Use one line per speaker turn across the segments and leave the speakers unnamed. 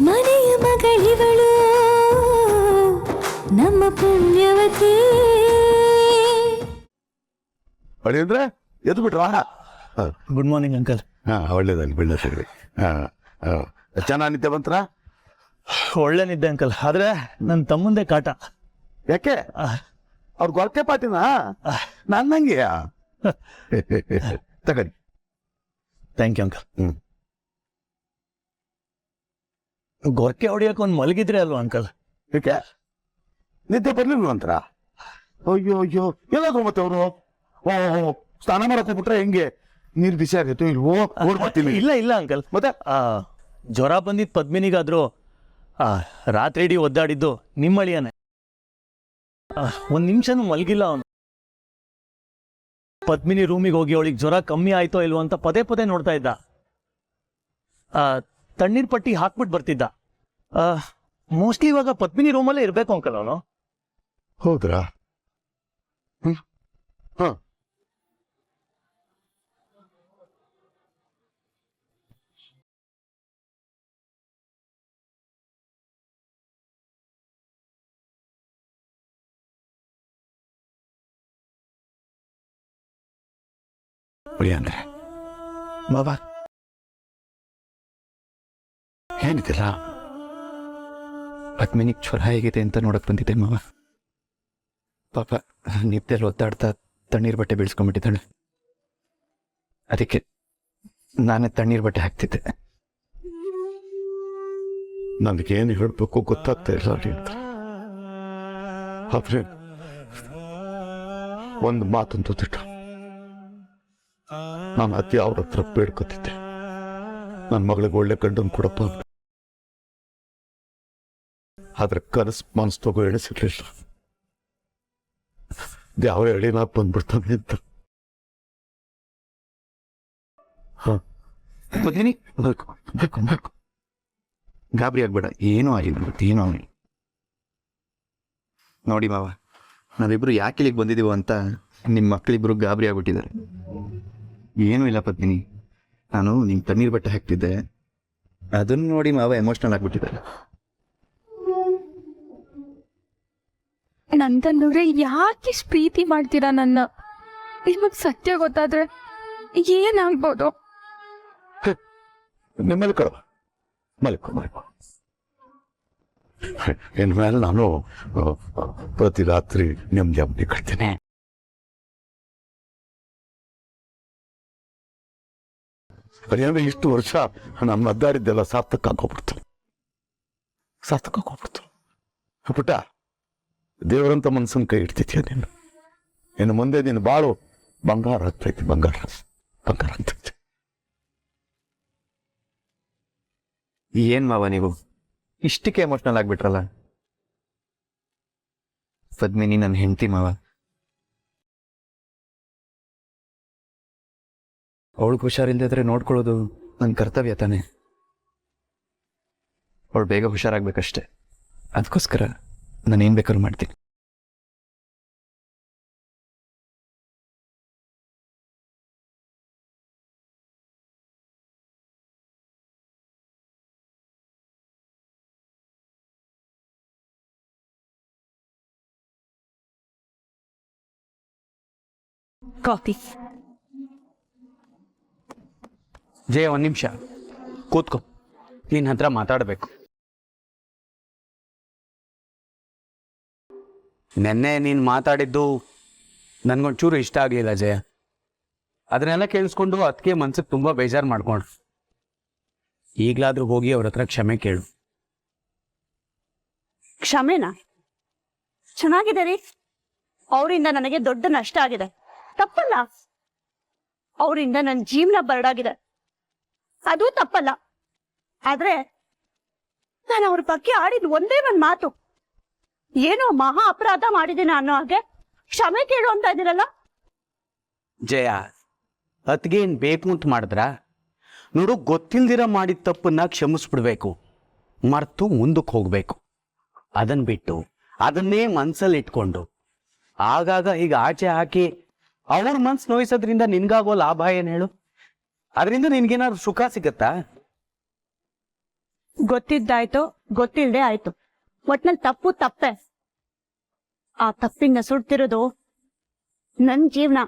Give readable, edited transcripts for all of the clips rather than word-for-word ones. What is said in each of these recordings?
ಮನೆಯ ಮಗಳಿವಳು ನಮ್ಮ ಪುಣ್ಯವತಿ.
ಹೊಳಿ ಅಂದ್ರೆ ಎದ್ದು ಬಿಟ್ರಾ?
Good morning uncle.
ಒಳ್ಳೇದಾಗಿ ಬಿಡ ಸರಿ. ಚೆನ್ನಾಗಿ ನಿದ್ದೆ ಬಂತ್ರ?
ಒಳ್ಳೆ ನಿದ್ದೆ ಅಂಕಲ್, ಆದ್ರೆ ನನ್ನ ತಮ್ಮಂದೇ ಕಾಟ.
ಯಾಕೆ? ಅವ್ರ ಗೊರಕೆ ಪಾಟಿನ ನನ್ನಂಗೆ ತಗಡಿ.
Thank you uncle. ಗೊರಕೆ ಹೊಡಿಯಕ್ಕೆ ಒಂದು ಮಲಗಿದ್ರೆ ಅಲ್ವಾ ಅಂಕಲ್?
ಯಾಕೆ ನಿದ್ದೆ ಬರ್ಲಿಲ್ವಂತರ? ಅಯ್ಯೋ ಅಯ್ಯೋ, ಎಲ್ಲಾದ್ರು ಮತ್ತೆ ಅವರು ಸ್ನಾನ ಮಾಡಕ್ ಹೋಗ್ಬಿಟ್ರೆ ಹೆಂಗೆ? ನೀರು ಬಿಸಿ ಆಗೈತೆ ಇಲ್ವೋ? ಓಡ್ಬರ್ತೀನಿ.
ಇಲ್ಲ ಇಲ್ಲ ಅಂಕಲ್, ಮತ್ತೆ ಜ್ವರ ಬಂದಿದ್ದು ಪದ್ಮಿನಿಗಾದ್ರು ರಾತ್ರಿ ಇಡೀ ಒದ್ದಾಡಿದ್ದು ನಿಮ್ಮಳಿಯನೇ. ಒಂದು ನಿಮಿಷನೂ ಮಲಗಿಲ್ಲ ಅವನು. ಪದ್ಮಿನಿ ರೂಮಿಗೆ ಹೋಗಿ ಅವಳಿಗೆ ಜ್ವರ ಕಮ್ಮಿ ಆಯ್ತೋ ಇಲ್ವೋ ಅಂತ ಪದೇ ಪದೇ ನೋಡ್ತಾ ಇದ್ದ. ತಣ್ಣೀರ್ ಪಟ್ಟಿ ಹಾಕ್ಬಿಟ್ಟು ಬರ್ತಿದ್ದ. ಮೋಸ್ಟ್ಲಿ ಇವಾಗ ಪದ್ಮಿನಿ ರೂಮಲ್ಲೇ ಇರ್ಬೇಕು ಅಂಕಲ್ ಅವನು.
ಹೌದ್ರಾ? ಅಂದ್ರೆ ಬಾಬಾ ಏನಿದಿಲ್ಲ, ಪದ್ಮಿನಿಗೆ ಜ್ವರ ಹೇಗಿದೆ ಅಂತ ನೋಡಕ್ ಬಂದಿದ್ದೆ ಮಾವ. ಪಾಪ ನಿದ್ದೆಲ್ಲಿ ಒದ್ದಾಡ್ತಾ ತಣ್ಣೀರ್ ಬಟ್ಟೆ ಬೀಳ್ಸ್ಕೊಂಡ್ಬಿಟ್ಟಿದ್ದಾಳೆ. ಅದಕ್ಕೆ ನಾನೇ ತಣ್ಣೀರ್ ಬಟ್ಟೆ ಹಾಕ್ತಿದ್ದೆ. ನನಗೇನು ಹೇಳ್ಬೇಕು ಗೊತ್ತಾಗ್ತಾ ಇಲ್ಲ ಅಂತ. ಆದ್ರೆ ಒಂದು ಮಾತಂತೂ ತಿಟ್ಟ, ನಾನು ಅತಿ ಅವ್ರ ಹತ್ರ ಬೇಡ್ಕೊತಿದ್ದೆ, ನನ್ನ ಮಗಳಿಗೆ ಒಳ್ಳೆ ಗಂಡನ್ ಕೊಡಪ್ಪ. ಆದ್ರೆ ಕನಸು ಮನಸ್ಸು ತಗೋ ಎಣಿಸಿರ್ಲಿಲ್ಲ, ಯಾವ ಎಳಿನ ಬಂದ್ಬಿಡ್ತಾನೆ ಅಂತ. ಗಾಬರಿ ಆಗ್ಬೇಡ, ಏನೂ ಆಗಿಲ್ಲ, ಏನೂ ಆಗಿಲ್ಲ. ನೋಡಿ ಮಾವ, ನಾವಿಬ್ರು ಯಾಕೆ ಇಲ್ಲಿಗೆ ಬಂದಿದ್ದೀವೋ ಅಂತ ನಿಮ್ಮ ಮಕ್ಕಳಿಬ್ರು ಗಾಬರಿ ಆಗ್ಬಿಟ್ಟಿದ್ದಾರೆ. ಏನೂ ಇಲ್ಲ ಪದ್ಮಿನಿ, ನಾನು ನಿಮ್ ತಣ್ಣೀರ್ ಬಟ್ಟೆ ಹಾಕ್ತಿದ್ದೆ, ಅದನ್ನು ನೋಡಿ ಮಾವ ಎಮೋಷನಲ್ ಆಗ್ಬಿಟ್ಟಿದ್ದಾರೆ.
ನಂತಂದ್ರೆ ಯಾಕೆ ಪ್ರೀತಿ ಮಾಡ್ತೀರಾ ನನ್ನ? ನಿಮಗ್ ಸತ್ಯ ಗೊತ್ತಾದ್ರೆ ಏನಾಗ್ಬೋದು?
ನಿಮ್ಮಲ್ಲಿ ಕಳ ಮಲ್ಕೊ ಮಲ್ಕೊ. ಇನ್ಮೇಲೆ ನಾನು ಪ್ರತಿ ರಾತ್ರಿ ನೆಮ್ಮದಿ ಕಟ್ತೇನೆ. ಅಂದ್ರೆ ಇಷ್ಟು ವರ್ಷ ನಾನು ಒದ್ದಾಡಿದ್ದೆಲ್ಲ ಸಾರ್ಥಕ ಆಗೋಗ್ಬಿಡ್ತು. ಪುಟ್ಟ, ದೇವರಂತ ಮನ್ಸನ್ ಕೈ ಇಡ್ತಿದ್ಯಾ ನೀನು? ಇನ್ನು ಮುಂದೆ ನೀನು ಬಾಳು ಬಂಗಾರ ಹತ್ತೈತಿ, ಬಂಗಾರ ಹತ್ತೈತಿ.
ಏನ್ ಮಾವ ನೀವು ಇಷ್ಟಕ್ಕೆ ಎಮೋಷನಲ್ ಆಗ್ಬಿಟ್ರಲ್ಲ? ಪದ್ಮಿನಿ ನನ್ನ ಹೆಂಡತಿ ಮಾವ, ಅವಳಿಗೆ ಹುಷಾರಿಲ್ದಿದ್ರೆ ನೋಡ್ಕೊಳ್ಳೋದು ನನ್ನ ಕರ್ತವ್ಯ ತಾನೆ. ಅವಳು ಬೇಗ ಹುಷಾರಾಗ್ಬೇಕಷ್ಟೆ, ಅದಕ್ಕೋಸ್ಕರ ನಾನೇನ್ ಬೇಕಾದ್ರೂ ಮಾಡ್ತೀನಿ.
ಕಾಫಿ.
ಜಯ, ಒಂದು ನಿಮಿಷ ಕೂತ್ಕೋ, ನಿನ್ನ ಹತ್ರ ಮಾತಾಡಬೇಕು. ನೆನ್ನೆ ನೀನು ಮಾತಾಡಿದ್ದು ನನಗೊಂಚೂರು ಇಷ್ಟ ಆಗಲಿಲ್ಲ ಜಯ. ಅದನ್ನೆಲ್ಲ ಕೇಳಿಸ್ಕೊಂಡು ಅದಕ್ಕೆ ಮನ್ಸಿಗೆ ತುಂಬ ಬೇಜಾರು ಮಾಡ್ಕೊಂಡು. ಈಗಲಾದರೂ ಹೋಗಿ ಅವ್ರ ಹತ್ರ ಕ್ಷಮೆ ಕೇಳು.
ಕ್ಷಮೆನಾ? ಚೆನ್ನಾಗಿದೆ ರೀ, ಅವರಿಂದ ನನಗೆ ದೊಡ್ಡ ನಷ್ಟ ಆಗಿದೆ, ತಪ್ಪಲ್ಲ. ಅವರಿಂದ ನನ್ನ ಜೀವನ ಬರಡಾಗಿದೆ, ಅದು ತಪ್ಪಲ್ಲ. ಆದ್ರೆ ನಾನು ಅವ್ರ ಬಗ್ಗೆ ಆಡಿದ ಒಂದೇ ಒಂದು ಮಾತು, ಏನೋ ಮಹಾ ಅಪರಾಧ ಮಾಡಿದ್ದೀನಿ ಅನ್ನೋ ಹಾಗೆ ಕ್ಷಮೆ ಕೇಳು ಅಂತ ಇದ್ದೀರಲ್ಲ.
ಜಯ, ಅತ್ಗೆ ಏನು ಬೇಕು ಅಂತ ಮಾಡಿದ್ರ? ನೋಡು, ಗೊತ್ತಿಲ್ದಿರ ಮಾಡಿದ ತಪ್ಪನ್ನ ಕ್ಷಮಿಸ್ಬಿಡ್ಬೇಕು, ಮರ್ತು ಮುಂದಕ್ಕೆ ಹೋಗ್ಬೇಕು. ಅದನ್ನ ಬಿಟ್ಟು ಅದನ್ನೇ ಮನ್ಸಲ್ಲಿ ಇಟ್ಕೊಂಡು ಆಗಾಗ ಈಗ ಆಚೆ ಹಾಕಿ ಅವ್ರ ಮನ್ಸು ನೋಯಿಸೋದ್ರಿಂದ ನಿನ್ಗಾಗೋ ಲಾಭ ಏನು ಹೇಳು? ಅದರಿಂದ ನಿನ್ಗೇನಾದ್ರು ಸುಖ ಸಿಗತ್ತಾ?
ಗೊತ್ತಿದ್ದಾಯ್ತು, ಗೊತ್ತಿಲ್ಲದೆ ಆಯ್ತು. ಒಟ್ನಲ್ಲಿ ತಪ್ಪು ತಪ್ಪೆ. ಆ ತಪ್ಪಿಂದ ಸುಡ್ತಿರೋದು ನನ್ ಜೀವನ.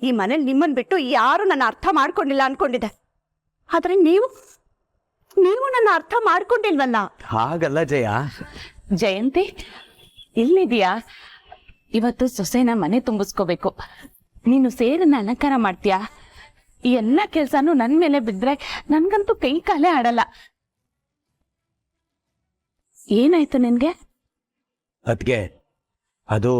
ಈ ಮನೇಲಿ ನಿಮ್ಮನ್ ಬಿಟ್ಟು ಯಾರು ನನ್ನ ಅರ್ಥ ಮಾಡ್ಕೊಂಡಿಲ್ಲ ಅನ್ಕೊಂಡಿದ್ದೆ. ಆದ್ರೆ ನೀವು ನನ್ನ ಅರ್ಥ ಮಾಡ್ಕೊಂಡಿಲ್ವಲ್ಲ.
ಹಾಗಲ್ಲ ಜಯ.
ಜಯಂತಿ ಇಲ್ಲಿದೀಯಾ? ಇವತ್ತು ಸೊಸೆನ ಮನೆ ತುಂಬಿಸ್ಕೋಬೇಕು. ನೀನು ಸೇರನ್ನ ಅಲಂಕಾರ ಮಾಡ್ತೀಯಾ? ಈ ಎಲ್ಲ ಕೆಲ್ಸಾನು ನನ್ ಮೇಲೆ ಬಿದ್ರೆ ನನ್ಗಂತೂ ಕೈ ಕಾಲೇ ಆಡಲ್ಲ. ಏನಾಯ್ತು ನಿನ್ಗೆ?
ಅದ್ಗೆ ಅದು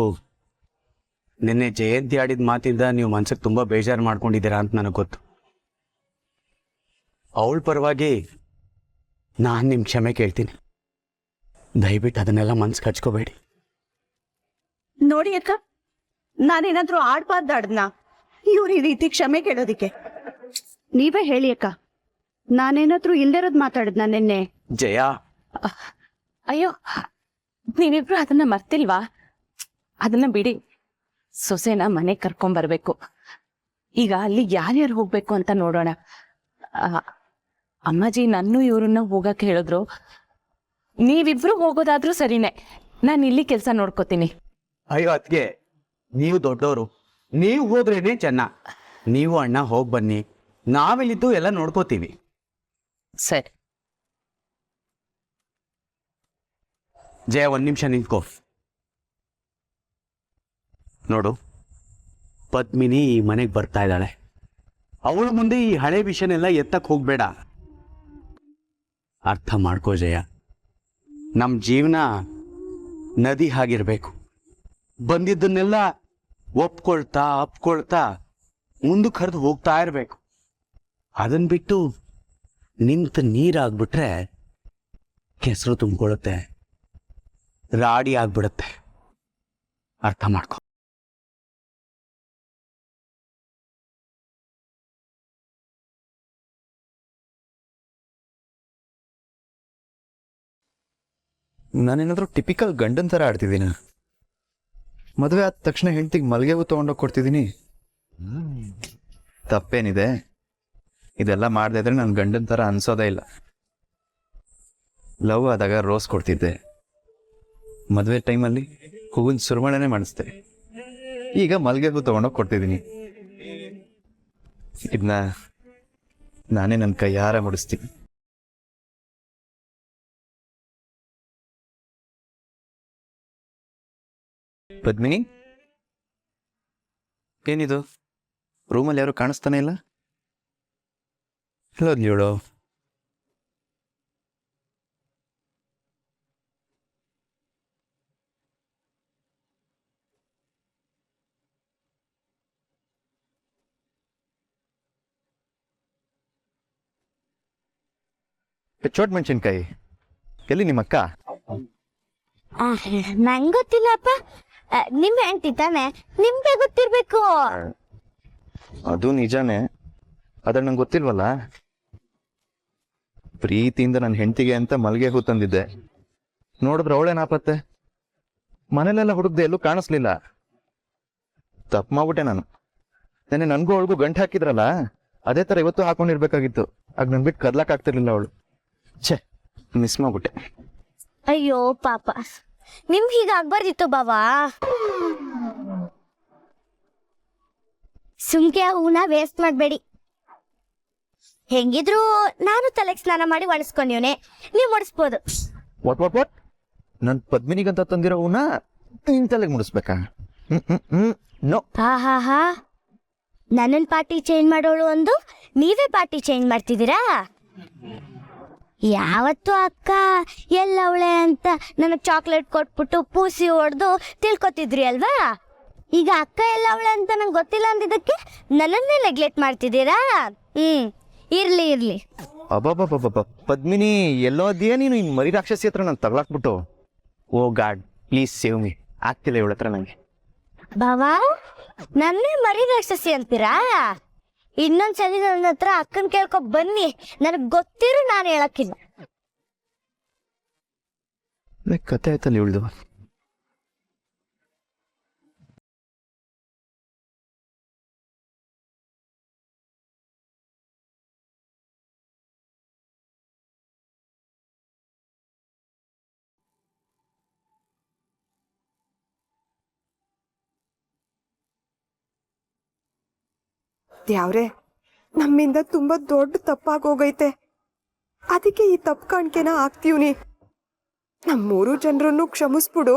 ನಿನ್ನೆ ಜಯಂತಿ ಆಡಿದ ಮಾತಿಂದ ನೀವು ಮನ್ಸಿಗೆ ತುಂಬಾ ಬೇಜಾರು ಮಾಡ್ಕೊಂಡಿದ್ದೀರಾ ಅಂತ ನನಗೆ ಗೊತ್ತು. ಅವಳ ಪರವಾಗಿ ನಾನು ನಿಮ್ ಕ್ಷಮೆ ಕೇಳ್ತೀನಿ. ದಯವಿಟ್ಟು ಅದನ್ನೆಲ್ಲ ಮನ್ಸಿಗೆ ಹಚ್ಕೋಬೇಡಿ.
ನೋಡಿ ಅಕ್ಕ, ನಾನೇನಾದ್ರೂ ಆಡ್ಬಾರ್ದಾಡ್ನ ಇವ್ರು ಈ ರೀತಿ ಕ್ಷಮೆ ಕೇಳೋದಿಕ್ಕೆ? ನೀವೇ ಹೇಳಿ ಅಕ್ಕ, ನಾನೇನಾದ್ರೂ ಇಲ್ದಿರೋದ್ ಮಾತಾಡಿದ್ನ ನಿನ್ನೆ?
ಜಯ,
ಅಯ್ಯೋ, ನೀವಿಬ್ರು ಅದನ್ನ ಮರ್ತಿಲ್ವಾ? ಅದನ್ನ ಬಿಡಿ. ಸೊಸೆನ ಮನೆ ಕರ್ಕೊಂಬರ್ಬೇಕು. ಈಗ ಅಲ್ಲಿ ಯಾರ್ಯಾರು ಹೋಗ್ಬೇಕು ಅಂತ ನೋಡೋಣ. ಅಮ್ಮಾಜಿ ನನ್ನೂ ಇವ್ರನ್ನ ಹೋಗಕ್ಕೆ ಹೇಳಿದ್ರು. ನೀವಿಬ್ರು ಹೋಗೋದಾದ್ರೂ ಸರಿನೇ, ನಾನು ಇಲ್ಲಿ ಕೆಲಸ ನೋಡ್ಕೋತೀನಿ.
ಅಯ್ಯೋ ಅದ್ಗೆ, ನೀವು ದೊಡ್ಡವರು, ನೀವು ಹೋದ್ರೇನೆ ಚೆನ್ನ. ನೀವು ಅಣ್ಣ ಹೋಗ್ ಬನ್ನಿ, ನಾವಿಲ್ಲಿದ್ದು ಎಲ್ಲ ನೋಡ್ಕೋತೀವಿ.
ಸರಿ.
ಜಯ, 1 ನಿಮಿಷ ನಿಂತ್ಕೋ. ನೋಡು, ಪದ್ಮಿನಿ ಈ ಮನೆಗೆ ಬರ್ತಾ ಇದ್ದಾಳೆ. ಅವಳ ಮುಂದೆ ಈ ಹಳೆ ವಿಷಯನೆಲ್ಲ ಎತ್ತಕ್ಕೆ ಹೋಗ್ಬೇಡ. ಅರ್ಥ ಮಾಡ್ಕೋ ಜಯ. ನಮ್ಮ ಜೀವನ ನದಿ ಹಾಗಿರ್ಬೇಕು. ಬಂದಿದ್ದನ್ನೆಲ್ಲ ಒಪ್ಕೊಳ್ತಾ ಅಪ್ಕೊಳ್ತಾ ಮುಂದಕ್ಕೆ ಹರಿದು ಹೋಗ್ತಾ ಇರಬೇಕು. ಅದನ್ನ ಬಿಟ್ಟು ನಿಂತ ನೀರಾಗ್ಬಿಟ್ರೆ ಕೆಸರು ತುಂಬಿಕೊಳ್ಳುತ್ತೆ, ರಾಡಿ ಆಗ್ಬಿಡುತ್ತೆ. ಅರ್ಥ ಮಾಡ್ಕೊ.
ನಾನೇನಾದರೂ ಟಿಪಿಕಲ್ ಗಂಡನ ಥರ ಆಡ್ತಿದ್ದೀನ? ಮದುವೆ ಆದ ತಕ್ಷಣ ಹೆಂಡ್ತಿಗೆ ಮಲ್ಗೆ ಹೂ ತೊಗೊಂಡೋಗಿ ಕೊಡ್ತಿದ್ದೀನಿ. ತಪ್ಪೇನಿದೆ? ಇದೆಲ್ಲ ಮಾಡದೇ ಇದ್ರೆ ನನ್ನ ಗಂಡನ ಥರ ಅನ್ಸೋದೇ ಇಲ್ಲ. ಲವ್ ಆದಾಗ ರೋಸ್ ಕೊಡ್ತಿದ್ದೆ, ಮದುವೆ ಟೈಮಲ್ಲಿ ಹೂವಿನ ಸುರಿಮಳೆನೇ ಮಾಡಿಸ್ದೆ. ಈಗ ಮಲ್ಗೆ ಹೂ ತೊಗೊಂಡೋಗಿ ಕೊಡ್ತಿದ್ದೀನಿ. ಇದನ್ನ ನಾನೇ ನನ್ನ ಕೈಯಾರ ಮುಡಿಸ್ತೀನಿ. ಪದ್ಮಿನಿ, ಏನಿದು? ರೂಮಲ್ಲಿ ಯಾರು ಕಾಣಿಸ್ತಾನೆ ಇಲ್ಲ. ಹೇಳೋದ್ಲಿ ಹೇಳು. ಚೋಟ್ ಮೆಣಸಿನ್ಕಾಯಿ ಎಲ್ಲಿ ನಿಮ್ಮಕ್ಕ?
ನಂಗೆ ಗೊತ್ತಿಲ್ಲಪ್ಪ. ನಿಮ್ ಹೆಂಡ್ತಿ ತಾನೆ, ನಿಮ್ಗೆ ಗೊತ್ತಿರ್ಬೇಕು.
ಅದು ನಿಜಾನೇ, ಅದ್ರ ನಂಗೆ ಗೊತ್ತಿಲ್ವಲ್ಲ. ಪ್ರೀತಿಯಿಂದ ನನ್ನ ಹೆಂಡತಿಗೆ ಅಂತ ಮಲ್ಗೆ ಹೂ ತಂದಿದ್ದೆ. ನೋಡಿದ್ರೆ ಅವಳೇನಾಪತ್ತೆ. ಮನೇಲೆಲ್ಲ ಹುಡುಕ್ದೆ, ಎಲ್ಲೂ ಕಾಣಿಸ್ಲಿಲ್ಲ. ತಪ್ಪು ಮಾಡ್ಬಿಟ್ಟೆ ನಾನು. ನೆನ್ನೆ ನನ್ಗೂ ಅವಳಿಗೂ ಗಂಟು ಹಾಕಿದ್ರಲ್ಲ, ಅದೇ ಥರ ಇವತ್ತು ಹಾಕೊಂಡಿರ್ಬೇಕಾಗಿತ್ತು. ಆಗ ನನ್ ಬಿಟ್ಟು ಕದ್ಲಾಕ್ ಆಗ್ತಿರ್ಲಿಲ್ಲ ಅವಳು. ಛೇ, ಮಿಸ್ ಮಾಡ್ಬಿಟ್ಟೆ.
ಅಯ್ಯೋ ಪಾಪ, ನಿಮ್ ಹೀಗಾಗ್ಬಾರ್ದಿತ್ತು ಬಾವಾ. ಸುಮ್ಕೆ ಹೂನ ವೇಸ್ಟ್ ಮಾಡ್ಬೇಡಿ. ಹೆಂಗಿದ್ರು ನಾನು ತಲೆಗೆ ಸ್ನಾನ ಮಾಡಿ ಒಣಸ್ಕೊಂಡಿವ್ನೆ, ನೀವ್ ಒಣಸ್ಬೋದು.
ವಾಟ್ ನನ್ ಪದ್ಮಿನಿಗಂತ ತಂದಿರೋ ಹೂನ ನಿನ್ ತಲೆಗೆ ಮುಡಿಸ್ಬೇಕಾ? ನೋ.
ಹಾ ನನ್ನನ್ ಪಾರ್ಟಿ ಚೇಂಜ್ ಮಾಡೋಳು ಒಂದು, ನೀವೇ ಪಾರ್ಟಿ ಚೇಂಜ್ ಮಾಡ್ತಿದ್ದೀರಾ? ಯಾವತ್ತು ಅಕ್ಕ ಎಲ್ಲವಳೆ ಅಂತ ನನಗ್ ಚಾಕ್ಲೇಟ್ ಕೊಟ್ಬಿಟ್ಟು ಪೂಸಿ ಹೊಡೆದು ತಿಳ್ಕೊತಿದ್ರಿ ಅಲ್ವಾ? ಈಗ ಅಕ್ಕ ಎಲ್ಲವಳೆ ಅಂತ ನಂಗೆ ಗೊತ್ತಿಲ್ಲ ಅಂದಿದ್ದಕ್ಕೆ ನನ್ನನ್ನೇ ನೆಗ್ಲೆಕ್ಟ್ ಮಾಡ್ತಿದ್ದೀರಾ? ಇರ್ಲಿ.
ಅಬ್ಬಬ್ಬಬ್ಬಬ್ಬ, ಪದ್ಮಿನಿ ಎಲ್ಲೋ ಅದೆಯಾ ನೀನು? ಇನ್ ಮರಿ ರಾಕ್ಷಸಿ ಹತ್ರ ನಾನು ತಗ್ಲಾಕ್ಬಿಟ್ಟು. ಓ ಗಾಡ್, ಪ್ಲೀಸ್ ಸೇವ್ ಮೀ. ಆಗ್ತಿಲ್ಲ ಇವಳ ಹತ್ರ ನಂಗೆ.
ಬಾವಾ, ನನ್ನೇ ಮರಿ ರಾಕ್ಷಸಿ ಅಂತೀರಾ? ಇನ್ನೊಂದ್ಸಲಿ ನನ್ನ ಹತ್ರ ಅಕ್ಕನ್ ಕೇಳ್ಕೊ ಬನ್ನಿ, ನನಗ್ ಗೊತ್ತಿರೋ ನಾನು ಹೇಳಕ್ಕಿಲ್ಲ.
ಕತೆ ಆಯ್ತಲ್ಲ ಇವಳ್ದು.
ದ್ಯಾವ್ರೆ, ನಮ್ಮಿಂದ ತುಂಬಾ ದೊಡ್ಡ ತಪ್ಪಾಗೋಗೈತೆ. ಅದಕ್ಕೆ ಈ ತಪ್ಪು ಕಾಣಿಕೆನ ಹಾಕ್ತೀವ್ನಿ. ನಮ್ಮೂರು ಜನರನ್ನು ಕ್ಷಮಿಸ್ಬಿಡು.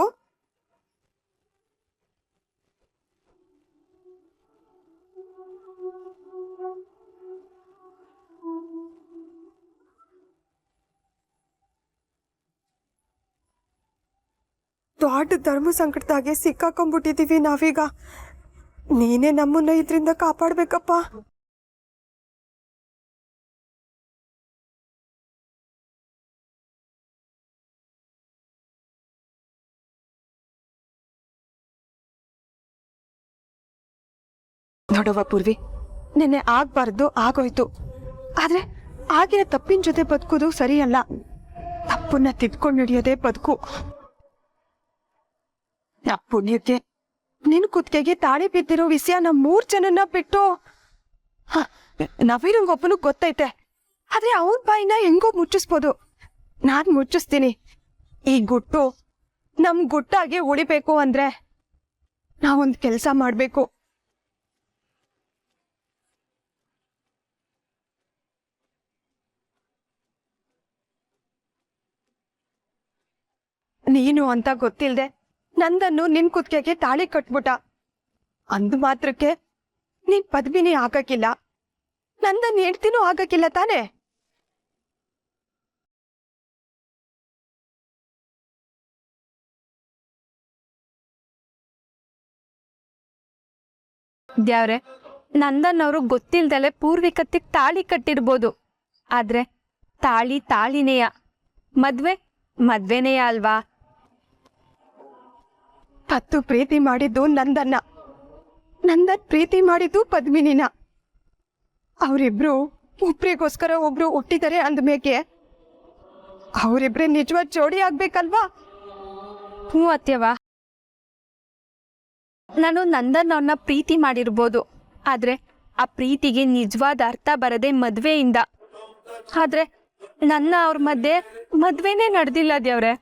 ದೊಡ್ಡ ಧರ್ಮ ಸಂಕಟದಾಗೆ ಸಿಕ್ಕಾಕೊಂಡ್ಬಿಟ್ಟಿದೀವಿ ನಾವೀಗ. ನೀನೇ ನಮ್ಮನ್ನ ಇದರಿಂದ ಕಾಪಾಡ್ಬೇಕಪ್ಪ. ನೋಡವ್ವ ಪೂರ್ವಿ, ನಿನ್ನೆ ಆಗ್ಬಾರ್ದು ಆಗೋಯ್ತು. ಆದ್ರೆ ಆಗಿನ ತಪ್ಪಿನ ಜೊತೆ ಬದುಕೋದು ಸರಿಯಲ್ಲ. ತಪ್ಪನ್ನ ತಿದ್ಕೊಂಡು ಹಿಡಿಯೋದೇ ಬದುಕು. ಆ ಪುಣ್ಯಕ್ಕೆ ನಿನ್ ಕುತ್ತಿಗೆಗೆ ತಾಳಿ ಬಿದ್ದಿರೋ ವಿಷಯ ನಮ್ 3 ಜನನ್ನ ಬಿಟ್ಟು ನವೀರಂಗೊಬ್ಬನು ಗೊತ್ತೈತೆ. ಆದ್ರೆ ಅವನ್ ಬಾಯಿನ ಹೆಂಗೋ ಮುಚ್ಚಿಸ್ಬೋದು. ನಾನ್ ಮುಚ್ಚಿಸ್ತೀನಿ. ಈ ಗುಟ್ಟು ನಮ್ ಗುಟ್ಟಾಗಿ ಉಳಿಬೇಕು ಅಂದ್ರೆ ನಾವೊಂದ್ ಕೆಲ್ಸ ಮಾಡ್ಬೇಕು. ನೀನು ಅಂತ ಗೊತ್ತಿಲ್ದೆ ನಂದನ್ನು ನಿನ್ ಕುತ್ತಿಗೆಗೆ ತಾಳಿ ಕಟ್ಬಿಟ್ಟ. ಅಂದ ಮಾತ್ರಕ್ಕೆ ನೀನ್ ಪದ್ಮಿನಿ ಆಗಕ್ಕಿಲ್ಲ, ನಂದನ್ ಹೆಂಡ್ತಿನೂ ಆಗಕ್ಕಿಲ್ಲ ತಾನೆ?
ದ್ಯಾವ್ರೆ, ನಂದನ್ ಅವರು ಗೊತ್ತಿಲ್ದಲೆ ಪೂರ್ವಿಕತ್ತಿಗೆ ತಾಳಿ ಕಟ್ಟಿರ್ಬೋದು. ಆದ್ರೆ ತಾಳಿ ತಾಳಿನೇಯ, ಮದ್ವೆನೇಯ ಅಲ್ವಾ?
ಹತ್ತು ಪ್ರೀತಿ ಮಾಡಿದ್ದು ನಂದನ್ ಪ್ರೀತಿ ಮಾಡಿದ್ದು ಪದ್ಮಿನಿನ. ಅವರಿಬ್ರು ಒಬ್ರಿಗೋಸ್ಕರ ಒಬ್ರು ಹುಟ್ಟಿದರೆ ಅಂದ್ಮೇಕೆ ಅವರಿಬ್ರೆ ನಿಜವಾದ ಜೋಡಿ ಆಗ್ಬೇಕಲ್ವಾ?
ಹ್ಞೂ ಅತ್ಯವ, ನಾನು ನಂದನ್ ಅವ್ರನ್ನ ಪ್ರೀತಿ ಮಾಡಿರ್ಬೋದು. ಆದ್ರೆ ಆ ಪ್ರೀತಿಗೆ ನಿಜವಾದ ಅರ್ಥ ಬರದೆ ಮದ್ವೆಯಿಂದ. ಆದ್ರೆ ನನ್ನ ಅವ್ರ ಮಧ್ಯೆ ಮದ್ವೆನೇ ನಡೆದಿಲ್ಲ ದ್ಯಾವ್ರೆ.